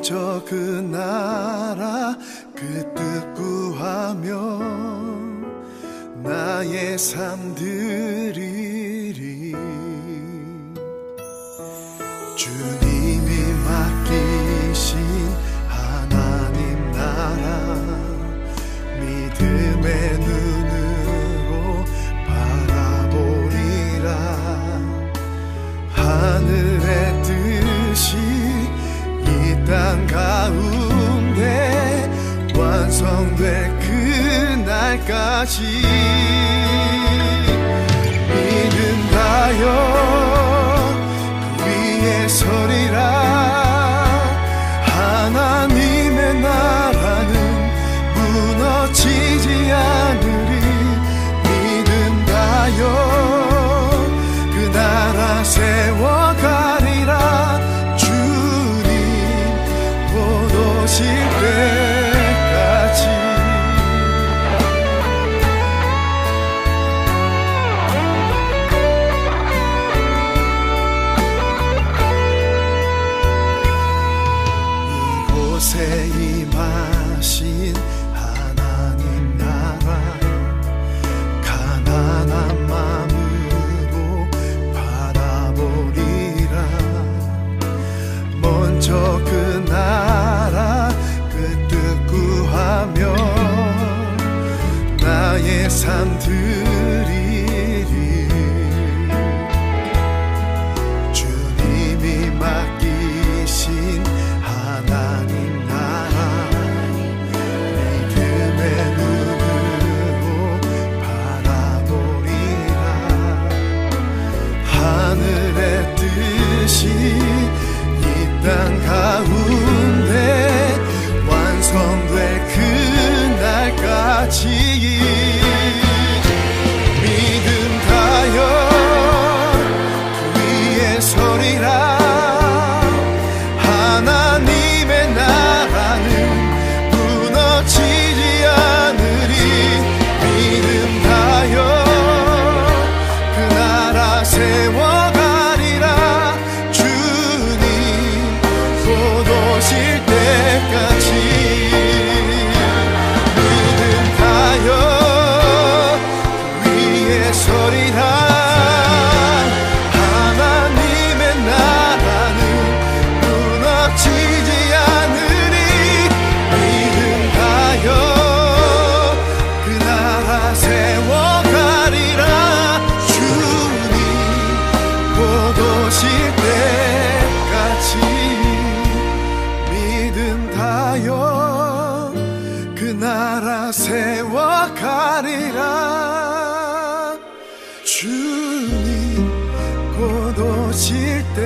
먼저 그 나라 그 뜻 구하며 나의 삶 드리리. 주님이 맡기신 하나님 나라 믿음의 눈으로 바라보리라. 하늘의 뜻이 이 땅 가운데 완성될 그날까지 믿는다요 그 위에 서리라. 하나님의 나라는 무너지지 않으리. 믿는다요 그 나라 세워가리라. 주님 곧 오실 때까지. 이곳에 임하신 하나님 나라 가난한 마음으로 바라보리라. 먼저 그 나라 그 뜻 구하며 나의 삶 드리리. 주님이 맡기신 하나님 나라 믿음의 눈으로 바라보리라. 하늘의 뜻이 이 땅 가운데 완성될 그날까지 믿음하여 그 위에 서리라. 하나님의 나라는 무너지지 않으리. 믿음하여 그 나라 세워가리라. 주님 곧 오실 때까지 믿음하여 그 위에 서리라. 하나님의 나라는 무너지지 않으리. 믿음하여 그 나라 세워가리라. 주님 곧 오실 때까지 믿음하여 그 나라 세워가리라. 주님 곧 오실 때까지.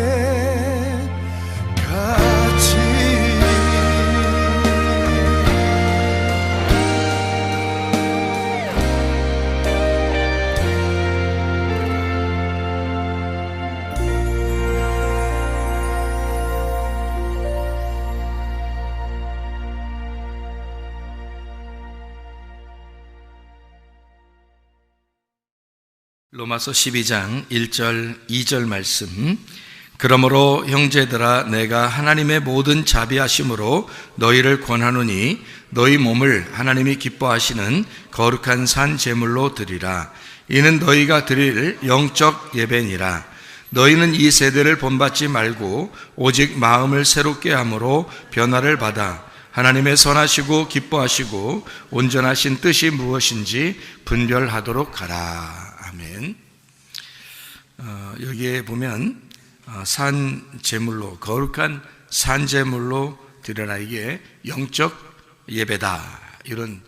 로마서 12장 1절 2절 말씀. 그러므로 형제들아 내가 하나님의 모든 자비하심으로 너희를 권하노니 너희 몸을 하나님이 기뻐하시는 거룩한 산 제물로 드리라. 이는 너희가 드릴 영적 예배니라. 너희는 이 세대를 본받지 말고 오직 마음을 새롭게 함으로 변화를 받아 하나님의 선하시고 기뻐하시고 온전하신 뜻이 무엇인지 분별하도록 하라. 아멘. 여기에 보면 산 제물로, 거룩한 산 제물로 드려라. 이게 영적 예배다, 이런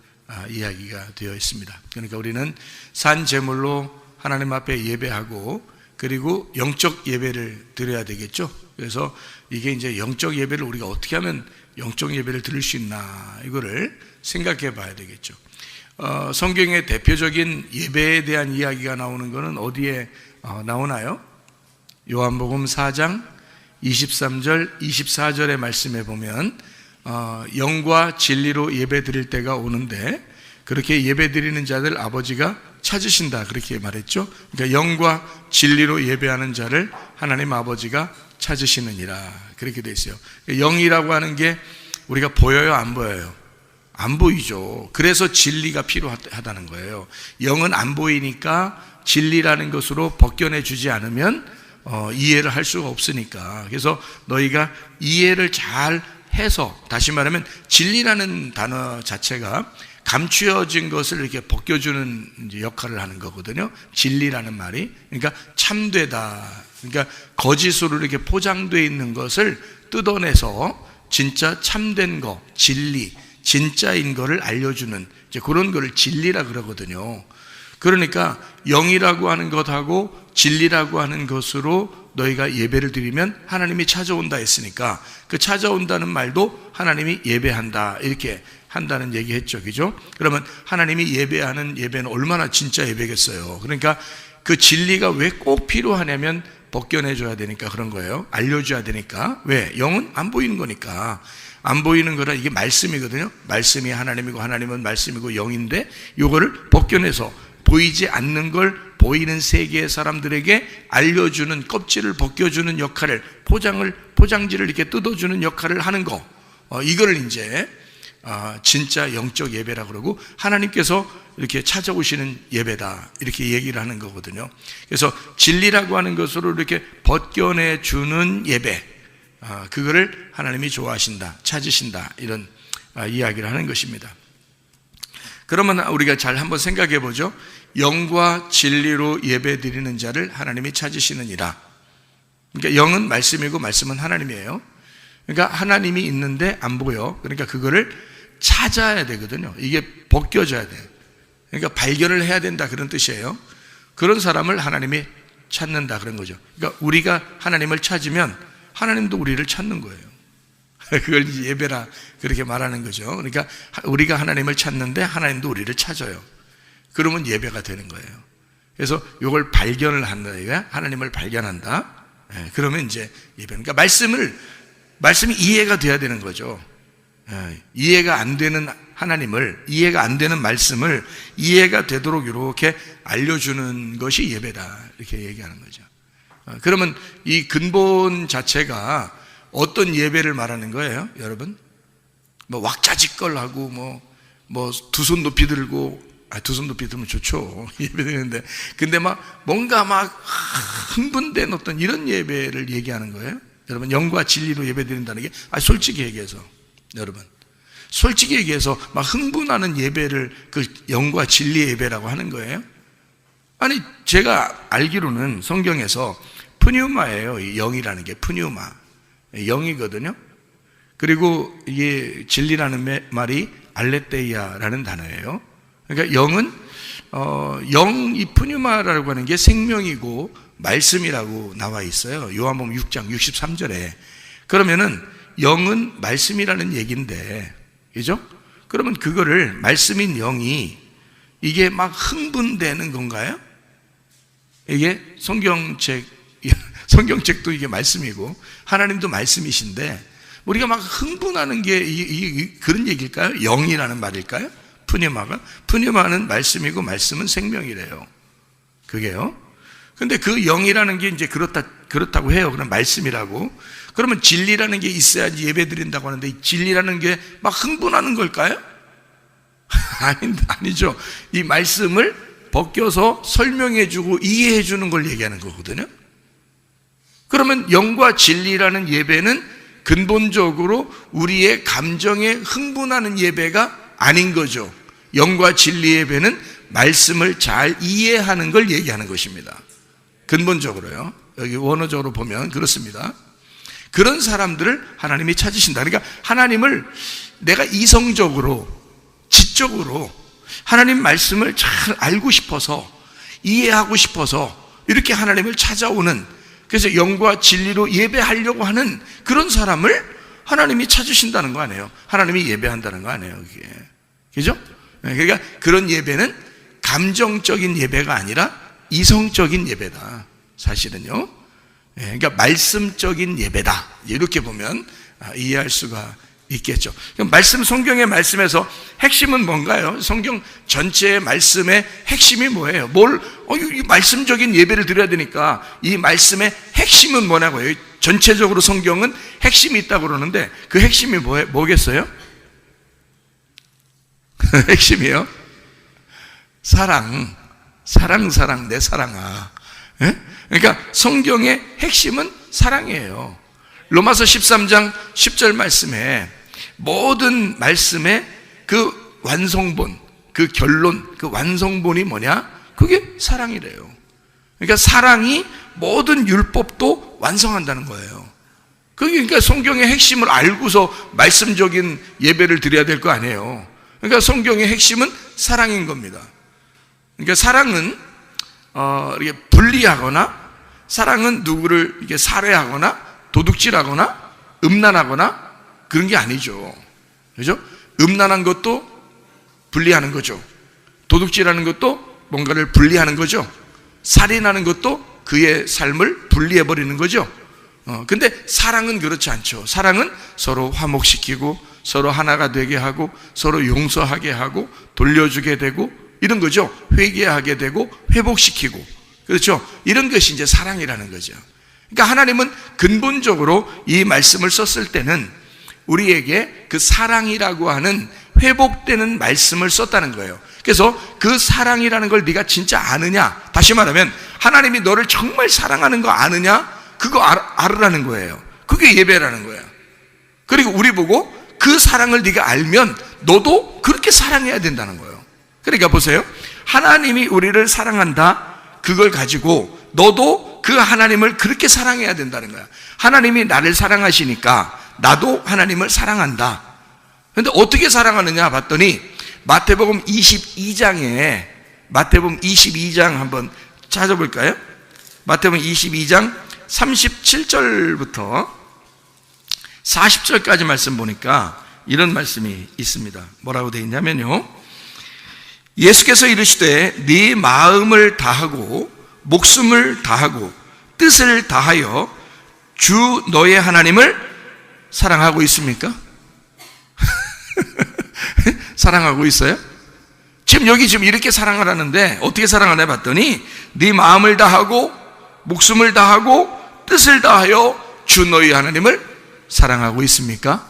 이야기가 되어 있습니다. 그러니까 우리는 산 제물로 하나님 앞에 예배하고 그리고 영적 예배를 드려야 되겠죠. 그래서 이게 이제 영적 예배를 우리가 어떻게 하면 영적 예배를 드릴 수 있나, 이거를 생각해 봐야 되겠죠. 성경의 대표적인 예배에 대한 이야기가 나오는 것은 어디에 나오나요? 요한복음 4장 23절 24절의 말씀에 보면 영과 진리로 예배 드릴 때가 오는데 그렇게 예배 드리는 자들 아버지가 찾으신다, 그렇게 말했죠. 그러니까 영과 진리로 예배하는 자를 하나님 아버지가 찾으시느니라. 그렇게 돼 있어요. 영이라고 하는 게 우리가 보여요, 안 보여요? 안 보이죠. 그래서 진리가 필요하다는 거예요. 영은 안 보이니까 진리라는 것으로 벗겨내 주지 않으면 이해를 할 수가 없으니까. 그래서 너희가 이해를 잘 해서, 다시 말하면 진리라는 단어 자체가 감추어진 것을 이렇게 벗겨주는 역할을 하는 거거든요. 진리라는 말이. 그러니까 참되다. 그러니까 거짓으로 이렇게 포장되어 있는 것을 뜯어내서 진짜 참된 거, 진리, 진짜인 거를 알려주는 이제 그런 거를 진리라 그러거든요. 그러니까 영이라고 하는 것하고 진리라고 하는 것으로 너희가 예배를 드리면 하나님이 찾아온다 했으니까 그 찾아온다는 말도 하나님이 예배한다 이렇게 한다는 얘기 했죠. 그죠? 그러면 하나님이 예배하는 예배는 얼마나 진짜 예배겠어요. 그러니까 그 진리가 왜 꼭 필요하냐면 벗겨내줘야 되니까 그런 거예요. 알려줘야 되니까. 왜? 영은 안 보이는 거니까. 안 보이는 거라 이게 말씀이거든요. 말씀이 하나님이고 하나님은 말씀이고 영인데 요거를 벗겨내서 보이지 않는 걸 보이는 세계의 사람들에게 알려주는, 껍질을 벗겨주는 역할을, 포장지를 이렇게 뜯어주는 역할을 하는 거. 이거를 이제 진짜 영적 예배라 그러고 하나님께서 이렇게 찾아오시는 예배다 이렇게 얘기를 하는 거거든요. 그래서 진리라고 하는 것으로 이렇게 벗겨내 주는 예배, 그거를 하나님이 좋아하신다, 찾으신다 이런 이야기를 하는 것입니다. 그러면 우리가 잘 한번 생각해 보죠. 영과 진리로 예배 드리는 자를 하나님이 찾으시느니라. 그러니까 영은 말씀이고 말씀은 하나님이에요. 그러니까 하나님이 있는데 안 보여. 그러니까 그거를 찾아야 되거든요. 이게 벗겨져야 돼요. 그러니까 발견을 해야 된다 그런 뜻이에요. 그런 사람을 하나님이 찾는다 그런 거죠. 그러니까 우리가 하나님을 찾으면 하나님도 우리를 찾는 거예요. 그걸 이제 예배라 그렇게 말하는 거죠. 그러니까 우리가 하나님을 찾는데 하나님도 우리를 찾아요. 그러면 예배가 되는 거예요. 그래서 이걸 발견을 한다. 하나님을 발견한다. 그러면 이제 예배. 그러니까 말씀이 이해가 돼야 되는 거죠. 이해가 안 되는 하나님을, 이해가 안 되는 말씀을 이해가 되도록 이렇게 알려주는 것이 예배다 이렇게 얘기하는 거죠. 그러면 이 근본 자체가 어떤 예배를 말하는 거예요, 여러분? 뭐 왁자지껄하고 뭐 두 손 높이 들고, 두 손 높이 들면 좋죠. 예배 드리는데. 근데 뭔가 흥분된 어떤 이런 예배를 얘기하는 거예요. 여러분, 영과 진리로 예배 드린다는 게, 솔직히 얘기해서, 여러분, 솔직히 얘기해서 흥분하는 예배를 그 영과 진리의 예배라고 하는 거예요. 아니, 제가 알기로는 성경에서 푸뉴마예요. 이 영이라는 게 푸뉴마. 영이거든요. 그리고 이게 진리라는 말이 알레테이아라는 단어예요. 그러니까 영은 이 푸뉴마라고 하는 게 생명이고 말씀이라고 나와 있어요. 요한복음 6장 63절에. 그러면은 영은 말씀이라는 얘기인데, 그죠? 그러면 그거를 말씀인 영이 이게 흥분되는 건가요? 이게 성경책도 이게 말씀이고 하나님도 말씀이신데 우리가 흥분하는 게 그런 얘기일까요? 영이라는 말일까요? 푸뉴마는 말씀이고 말씀은 생명이래요. 그게요. 근데 그 영이라는 게 이제 그렇다고 해요. 그럼 말씀이라고. 그러면 진리라는 게 있어야지 예배 드린다고 하는데 이 진리라는 게 흥분하는 걸까요? 아니죠. 이 말씀을 벗겨서 설명해주고 이해해주는 걸 얘기하는 거거든요. 그러면 영과 진리라는 예배는 근본적으로 우리의 감정에 흥분하는 예배가 아닌 거죠. 영과 진리 예배는 말씀을 잘 이해하는 걸 얘기하는 것입니다. 근본적으로요. 여기 원어적으로 보면 그렇습니다. 그런 사람들을 하나님이 찾으신다. 그러니까 하나님을 내가 이성적으로, 지적으로 하나님 말씀을 잘 알고 싶어서, 이해하고 싶어서 이렇게 하나님을 찾아오는, 그래서 영과 진리로 예배하려고 하는 그런 사람을 하나님이 찾으신다는 거 아니에요. 하나님이 예배한다는 거 아니에요, 그게. 그죠? 그러니까 그런 예배는 감정적인 예배가 아니라 이성적인 예배다, 사실은요. 그러니까 말씀적인 예배다, 이렇게 보면 이해할 수가 있겠죠. 그럼 성경의 말씀에서 핵심은 뭔가요? 성경 전체의 말씀의 핵심이 뭐예요? 이 말씀적인 예배를 드려야 되니까 이 말씀의 핵심은 뭐냐고요? 전체적으로 성경은 핵심이 있다고 그러는데 그 핵심이 뭐겠어요? 핵심이요? 사랑, 내 사랑아. 예? 그러니까 성경의 핵심은 사랑이에요. 로마서 13장 10절 말씀에 모든 말씀의 그 완성본, 그 결론, 그 완성본이 뭐냐? 그게 사랑이래요. 그러니까 사랑이 모든 율법도 완성한다는 거예요. 그러니까 성경의 핵심을 알고서 말씀적인 예배를 드려야 될 거 아니에요. 그러니까 성경의 핵심은 사랑인 겁니다. 그러니까 사랑은 이렇게 분리하거나, 사랑은 누구를 이렇게 살해하거나 도둑질하거나 음란하거나 그런 게 아니죠. 그죠? 음란한 것도 분리하는 거죠. 도둑질하는 것도 뭔가를 분리하는 거죠. 살인하는 것도 그의 삶을 분리해버리는 거죠. 근데 사랑은 그렇지 않죠. 사랑은 서로 화목시키고 서로 하나가 되게 하고 서로 용서하게 하고 돌려주게 되고 이런 거죠. 회개하게 되고 회복시키고, 그렇죠? 이런 것이 이제 사랑이라는 거죠. 그러니까 하나님은 근본적으로 이 말씀을 썼을 때는 우리에게 그 사랑이라고 하는 회복되는 말씀을 썼다는 거예요. 그래서 그 사랑이라는 걸 네가 진짜 아느냐? 다시 말하면 하나님이 너를 정말 사랑하는 거 아느냐? 그거 알으라는 거예요. 그게 예배라는 거예요. 그리고 우리 보고 그 사랑을 네가 알면 너도 그렇게 사랑해야 된다는 거예요. 그러니까 보세요. 하나님이 우리를 사랑한다. 그걸 가지고 너도 그 하나님을 그렇게 사랑해야 된다는 거야. 하나님이 나를 사랑하시니까 나도 하나님을 사랑한다. 그런데 어떻게 사랑하느냐 봤더니 마태복음 22장에 마태복음 22장 한번 찾아볼까요? 마태복음 22장 37절부터 40절까지 말씀 보니까 이런 말씀이 있습니다. 뭐라고 되어 있냐면요, 예수께서 이르시되 네 마음을 다하고 목숨을 다하고 뜻을 다하여 주 너의 하나님을 사랑하고 있습니까? 사랑하고 있어요? 지금 여기 지금 이렇게 사랑하라는데 어떻게 사랑하냐 봤더니 네 마음을 다하고 목숨을 다하고 뜻을 다하여 주 너희 하나님을 사랑하고 있습니까?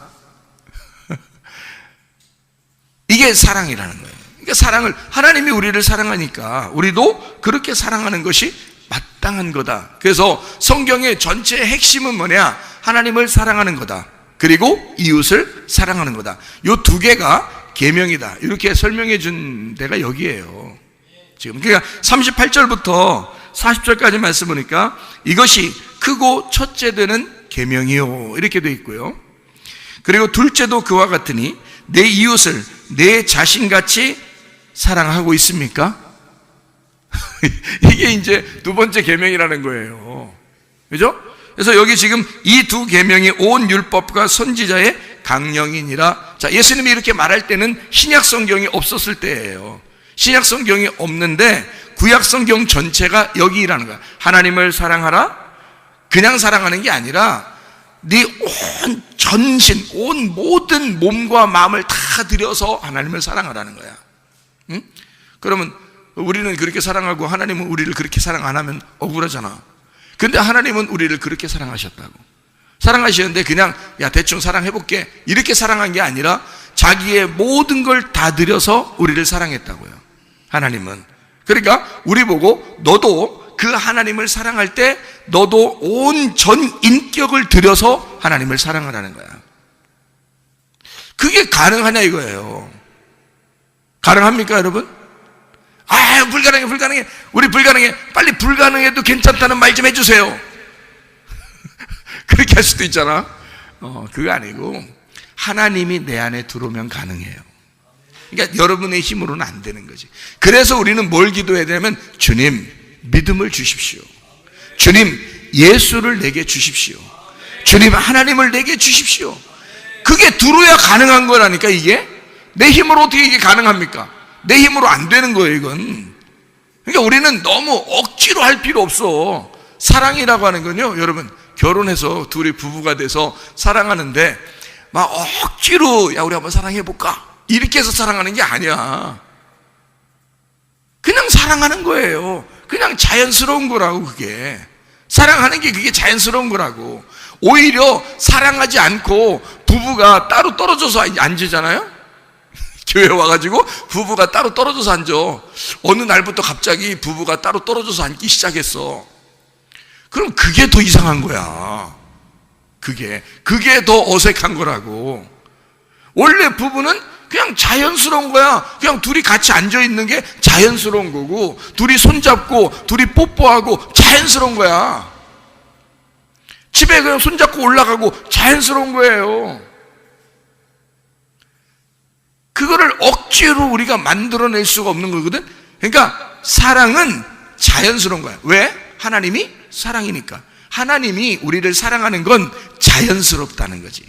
이게 사랑이라는 거예요. 그러니까 사랑을, 하나님이 우리를 사랑하니까 우리도 그렇게 사랑하는 것이 마땅한 거다. 그래서 성경의 전체의 핵심은 뭐냐? 하나님을 사랑하는 거다. 그리고 이웃을 사랑하는 거다. 이 두 개가 계명이다. 이렇게 설명해 준 데가 여기에요. 지금 그러니까 38절부터 40절까지 말씀 보니까 이것이 크고 첫째 되는 계명이요, 이렇게 돼 있고요. 그리고 둘째도 그와 같으니 내 이웃을 내 자신같이 사랑하고 있습니까? 이게 이제 두 번째 계명이라는 거예요. 그죠? 그래서 여기 지금 이 두 계명이 온 율법과 선지자의 강령이니라. 자, 예수님이 이렇게 말할 때는 신약 성경이 없었을 때예요. 신약 성경이 없는데 구약 성경 전체가 여기라는 거야. 하나님을 사랑하라. 그냥 사랑하는 게 아니라 네 온 전신, 온 모든 몸과 마음을 다 들여서 하나님을 사랑하라는 거야. 응? 그러면 우리는 그렇게 사랑하고 하나님은 우리를 그렇게 사랑 안 하면 억울하잖아. 근데 하나님은 우리를 그렇게 사랑하셨다고. 사랑하시는데 그냥 야 대충 사랑해볼게 이렇게 사랑한 게 아니라 자기의 모든 걸 다 들여서 우리를 사랑했다고요. 하나님은. 그러니까 우리 보고 너도 그 하나님을 사랑할 때 너도 온 전 인격을 들여서 하나님을 사랑하라는 거야. 그게 가능하냐 이거예요. 가능합니까 여러분? 아, 불가능해. 우리 불가능해. 빨리 불가능해도 괜찮다는 말 좀 해주세요. 그렇게 할 수도 있잖아. 그거 아니고 하나님이 내 안에 들어오면 가능해요. 그러니까 여러분의 힘으로는 안 되는 거지. 그래서 우리는 뭘 기도해야 되냐면 주님 믿음을 주십시오. 주님 예수를 내게 주십시오. 주님 하나님을 내게 주십시오. 그게 들어야 가능한 거라니까. 이게 내 힘으로 어떻게 이게 가능합니까? 내 힘으로 안 되는 거예요 이건. 그러니까 우리는 너무 억지로 할 필요 없어. 사랑이라고 하는 건요, 여러분 결혼해서 둘이 부부가 돼서 사랑하는데 막 억지로 야 우리 한번 사랑해볼까 이렇게 해서 사랑하는 게 아니야. 그냥 사랑하는 거예요. 그냥 자연스러운 거라고. 그게 사랑하는 게 그게 자연스러운 거라고. 오히려 사랑하지 않고 부부가 따로 떨어져서 앉으잖아요. 교회 와가지고 부부가 따로 떨어져서 앉아. 어느 날부터 갑자기 부부가 따로 떨어져서 앉기 시작했어. 그럼 그게 더 이상한 거야. 그게 더 어색한 거라고. 원래 부부는 그냥 자연스러운 거야. 그냥 둘이 같이 앉아있는 게 자연스러운 거고, 둘이 손잡고 둘이 뽀뽀하고 자연스러운 거야. 집에 그냥 손잡고 올라가고 자연스러운 거예요. 그거를 억지로 우리가 만들어낼 수가 없는 거거든. 그러니까 사랑은 자연스러운 거야. 왜? 하나님이 사랑이니까. 하나님이 우리를 사랑하는 건 자연스럽다는 거지.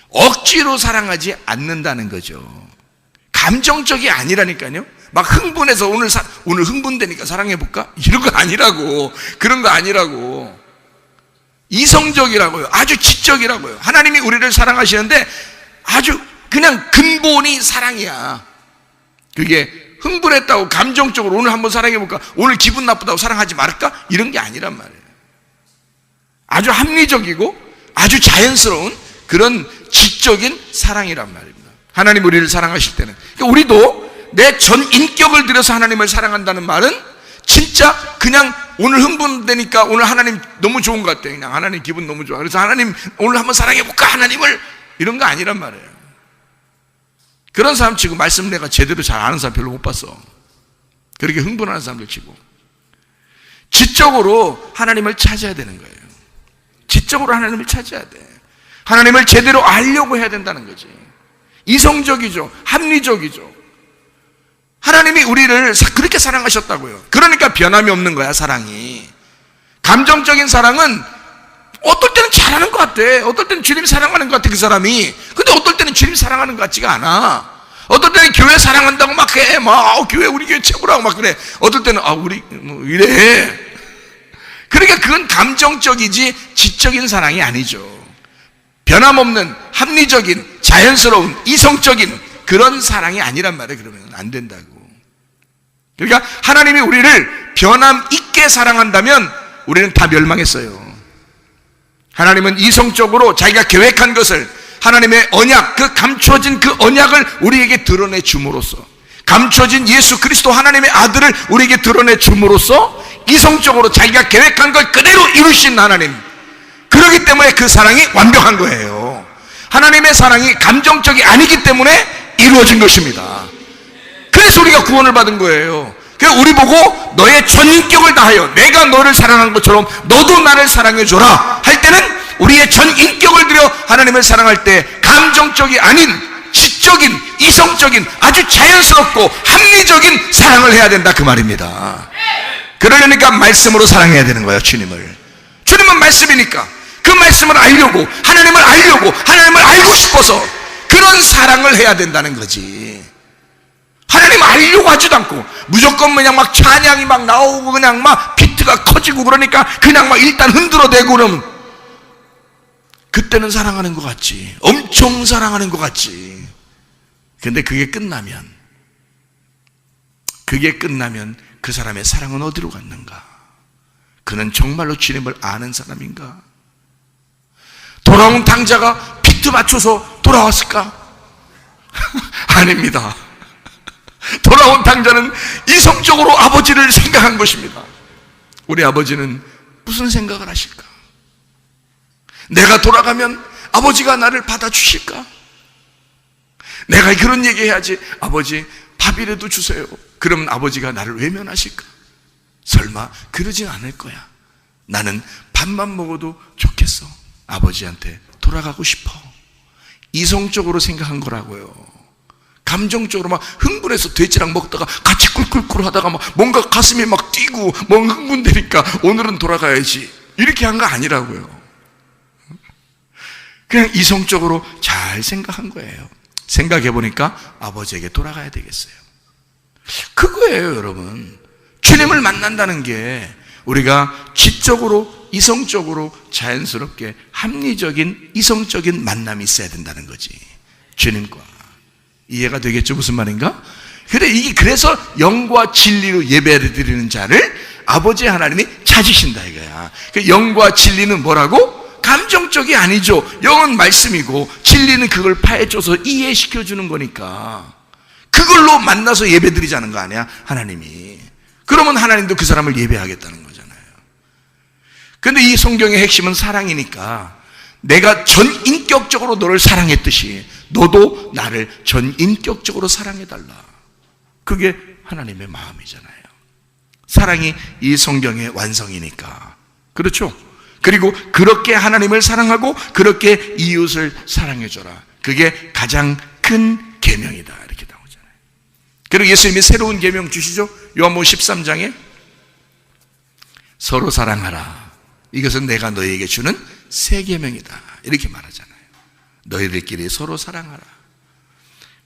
억지로 사랑하지 않는다는 거죠. 감정적이 아니라니까요. 막 흥분해서 오늘 흥분되니까 사랑해볼까? 이런 거 아니라고. 그런 거 아니라고. 이성적이라고요. 아주 지적이라고요. 하나님이 우리를 사랑하시는데 아주 그냥 근본이 사랑이야. 그게 흥분했다고 감정적으로 오늘 한번 사랑해볼까? 오늘 기분 나쁘다고 사랑하지 말까? 이런 게 아니란 말이에요. 아주 합리적이고 아주 자연스러운 그런 지적인 사랑이란 말입니다. 하나님 우리를 사랑하실 때는. 그러니까 우리도 내 전 인격을 들여서 하나님을 사랑한다는 말은 진짜 그냥 오늘 흥분되니까 오늘 하나님 너무 좋은 것 같아. 그냥 하나님 기분 너무 좋아. 그래서 하나님 오늘 한번 사랑해볼까? 하나님을. 이런 거 아니란 말이에요. 그런 사람 치고 말씀 내가 제대로 잘 아는 사람 별로 못 봤어. 그렇게 흥분하는 사람들 치고. 지적으로 하나님을 찾아야 되는 거예요. 지적으로 하나님을 찾아야 돼. 하나님을 제대로 알려고 해야 된다는 거지. 이성적이죠. 합리적이죠. 하나님이 우리를 그렇게 사랑하셨다고요. 그러니까 변함이 없는 거야, 사랑이. 감정적인 사랑은 어떨 때는 잘하는 것 같아. 어떨 때는 주님 사랑하는 것 같아, 그 사람이. 근데 어떨 때는 주님 사랑하는 것 같지가 않아. 어떨 때는 교회 사랑한다고 막 해. 교회, 우리 교회 최고라고 막 그래. 어떨 때는, 우리, 이래. 그러니까 그건 감정적이지 지적인 사랑이 아니죠. 변함없는, 합리적인, 자연스러운, 이성적인 그런 사랑이 아니란 말이에요. 그러면 안 된다고. 그러니까 하나님이 우리를 변함 있게 사랑한다면 우리는 다 멸망했어요. 하나님은 이성적으로 자기가 계획한 것을 하나님의 언약, 그 감춰진 그 언약을 우리에게 드러내 줌으로써, 감춰진 예수 그리스도 하나님의 아들을 우리에게 드러내 줌으로써 이성적으로 자기가 계획한 걸 그대로 이루신 하나님. 그렇기 때문에 그 사랑이 완벽한 거예요. 하나님의 사랑이 감정적이 아니기 때문에 이루어진 것입니다. 그래서 우리가 구원을 받은 거예요. 그래서 우리 보고 너의 전인격을 다하여 내가 너를 사랑한 것처럼 너도 나를 사랑해줘라 할 때는 우리의 전인격을 들여 하나님을 사랑할 때 감정적이 아닌 지적인, 이성적인, 아주 자연스럽고 합리적인 사랑을 해야 된다, 그 말입니다. 그러려니까 말씀으로 사랑해야 되는 거예요. 주님은 말씀이니까 그 말씀을 알려고, 하나님을 알고 싶어서 그런 사랑을 해야 된다는 거지. 하나님 알려고 하지도 않고 무조건 그냥 막 찬양이 막 나오고 그냥 막 비트가 커지고 그러니까 그냥 막 일단 흔들어대고 그러면 그때는 사랑하는 것 같지. 엄청 사랑하는 것 같지. 근데 그게 끝나면 그 사람의 사랑은 어디로 갔는가? 그는 정말로 주님을 아는 사람인가? 돌아온 당자가 비트 맞춰서 돌아왔을까? 아닙니다. 돌아온 당자는 이성적으로 아버지를 생각한 것입니다. 우리 아버지는 무슨 생각을 하실까? 내가 돌아가면 아버지가 나를 받아주실까? 내가 그런 얘기 해야지. 아버지 밥이라도 주세요. 그러면 아버지가 나를 외면하실까? 설마 그러진 않을 거야. 나는 밥만 먹어도 좋겠어. 아버지한테 돌아가고 싶어. 이성적으로 생각한 거라고요. 감정적으로 막 흥분해서 돼지랑 먹다가 같이 꿀꿀꿀 하다가 막 뭔가 가슴이 막 뛰고 뭔가 흥분되니까 오늘은 돌아가야지 이렇게 한 거 아니라고요. 그냥 이성적으로 잘 생각한 거예요. 생각해보니까 아버지에게 돌아가야 되겠어요. 그거예요, 여러분. 주님을 만난다는 게 우리가 지적으로, 이성적으로, 자연스럽게 합리적인, 이성적인 만남이 있어야 된다는 거지. 주님과. 이해가 되겠죠? 무슨 말인가? 그래서 영과 진리로 예배를 드리는 자를 아버지 하나님이 찾으신다 이거야. 영과 진리는 뭐라고? 감정적이 아니죠. 영은 말씀이고 진리는 그걸 파헤쳐서 이해시켜주는 거니까 그걸로 만나서 예배드리자는 거 아니야, 하나님이. 그러면 하나님도 그 사람을 예배하겠다는 거잖아요. 근데 이 성경의 핵심은 사랑이니까 내가 전인격적으로 너를 사랑했듯이 너도 나를 전인격적으로 사랑해달라. 그게 하나님의 마음이잖아요. 사랑이 이 성경의 완성이니까. 그렇죠? 그리고 그렇게 하나님을 사랑하고 그렇게 이웃을 사랑해줘라. 그게 가장 큰 계명이다, 이렇게 나오잖아요. 그리고 예수님이 새로운 계명 주시죠. 요한복음 13장에 서로 사랑하라. 이것은 내가 너희에게 주는 새 계명이다, 이렇게 말하잖아요. 너희들끼리 서로 사랑하라.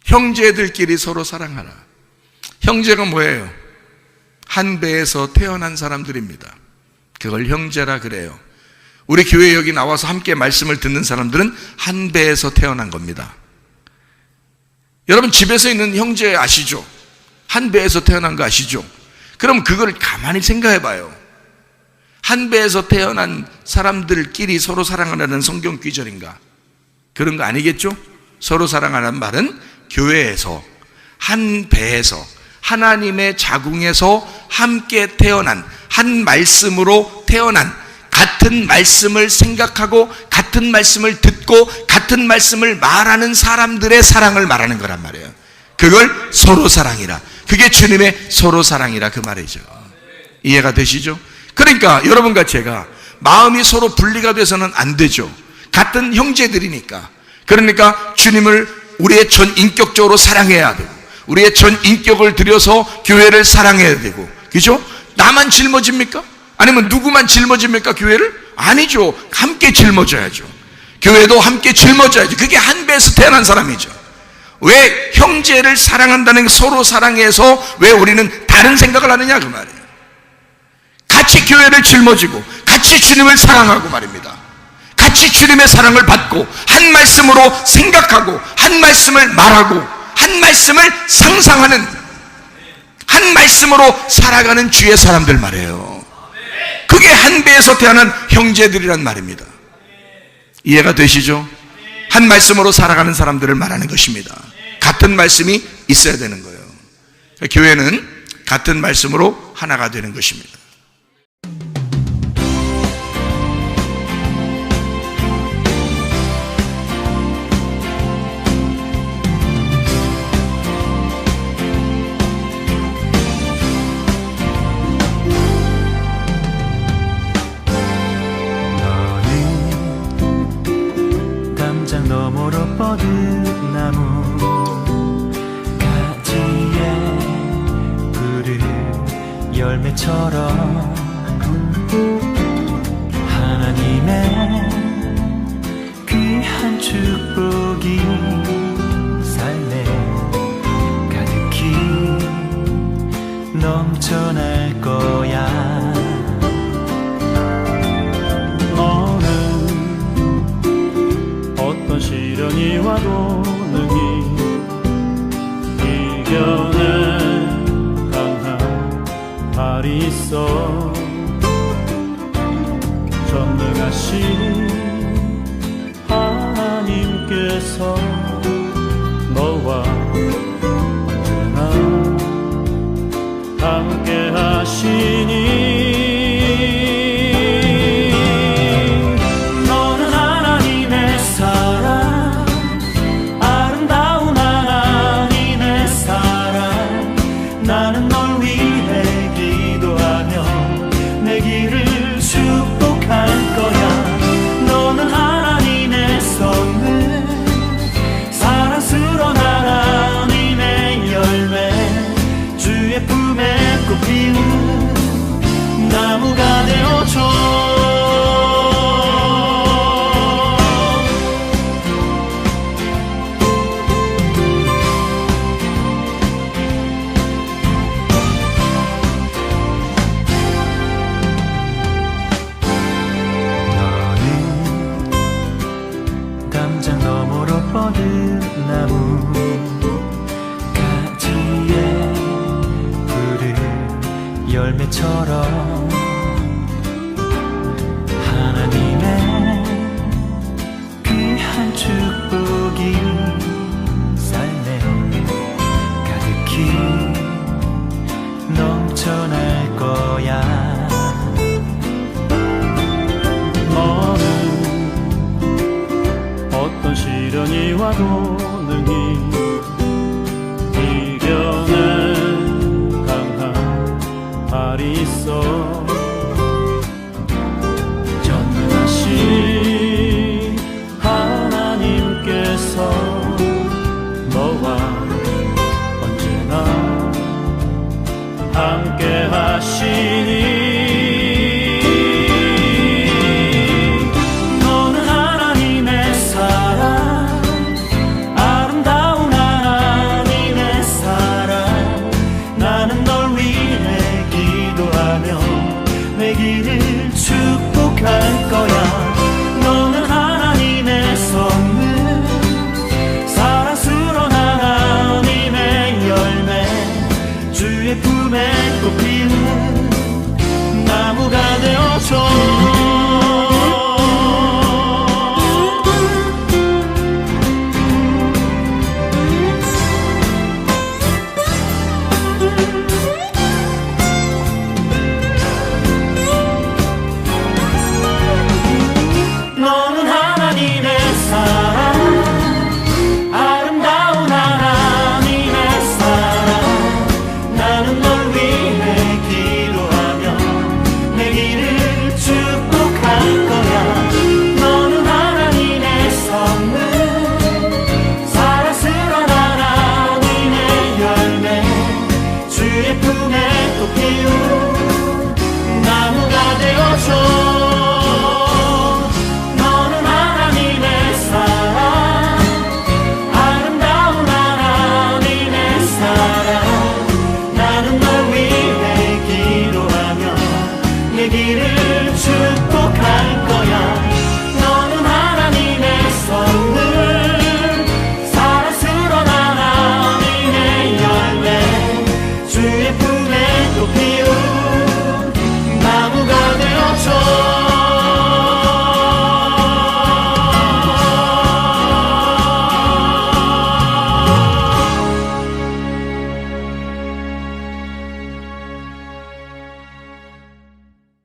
형제들끼리 서로 사랑하라. 형제가 뭐예요? 한 배에서 태어난 사람들입니다. 그걸 형제라 그래요. 우리 교회 여기 나와서 함께 말씀을 듣는 사람들은 한 배에서 태어난 겁니다. 여러분 집에서 있는 형제 아시죠? 한 배에서 태어난 거 아시죠? 그럼 그걸 가만히 생각해 봐요. 한 배에서 태어난 사람들끼리 서로 사랑하라는 성경 귀절인가? 그런 거 아니겠죠? 서로 사랑하라는 말은 교회에서 한 배에서 하나님의 자궁에서 함께 태어난, 한 말씀으로 태어난, 같은 말씀을 생각하고 같은 말씀을 듣고 같은 말씀을 말하는 사람들의 사랑을 말하는 거란 말이에요. 그걸 서로 사랑이라. 그게 주님의 서로 사랑이라, 그 말이죠. 이해가 되시죠? 그러니까 여러분과 제가 마음이 서로 분리가 돼서는 안 되죠. 같은 형제들이니까. 그러니까 주님을 우리의 전인격적으로 사랑해야 되고, 우리의 전인격을 들여서 교회를 사랑해야 되고, 그죠? 나만 짊어집니까? 아니면 누구만 짊어집니까, 교회를? 아니죠. 함께 짊어져야죠. 교회도 함께 짊어져야죠. 그게 한 배에서 태어난 사람이죠. 왜 형제를 사랑한다는 게 서로 사랑해서 왜 우리는 다른 생각을 하느냐, 그 말이에요. 같이 교회를 짊어지고 같이 주님을 사랑하고 말입니다. 같이 주님의 사랑을 받고 한 말씀으로 생각하고 한 말씀을 말하고 한 말씀을 상상하는, 한 말씀으로 살아가는 주의 사람들 말이에요. 그게 한 배에서 태어난 형제들이란 말입니다. 이해가 되시죠? 한 말씀으로 살아가는 사람들을 말하는 것입니다. 같은 말씀이 있어야 되는 거예요. 교회는 같은 말씀으로 하나가 되는 것입니다. 너머로 뻗은 나무 가지에 푸른 열매처럼 하나님의 귀한 축복이 삶에 가득히 넘쳐날 거야. 어떤 시련이 와도 능히 이겨낼 강한 발이 있어. 전능하신 하나님께서 너와 언제나 함께 하시니 나무가 되어줘. 너는 담장 너머로 뻗은 나무 가지에 푸른 열매처럼 하나님의 시련이 와도 능히 이겨낸 강한 발이 있어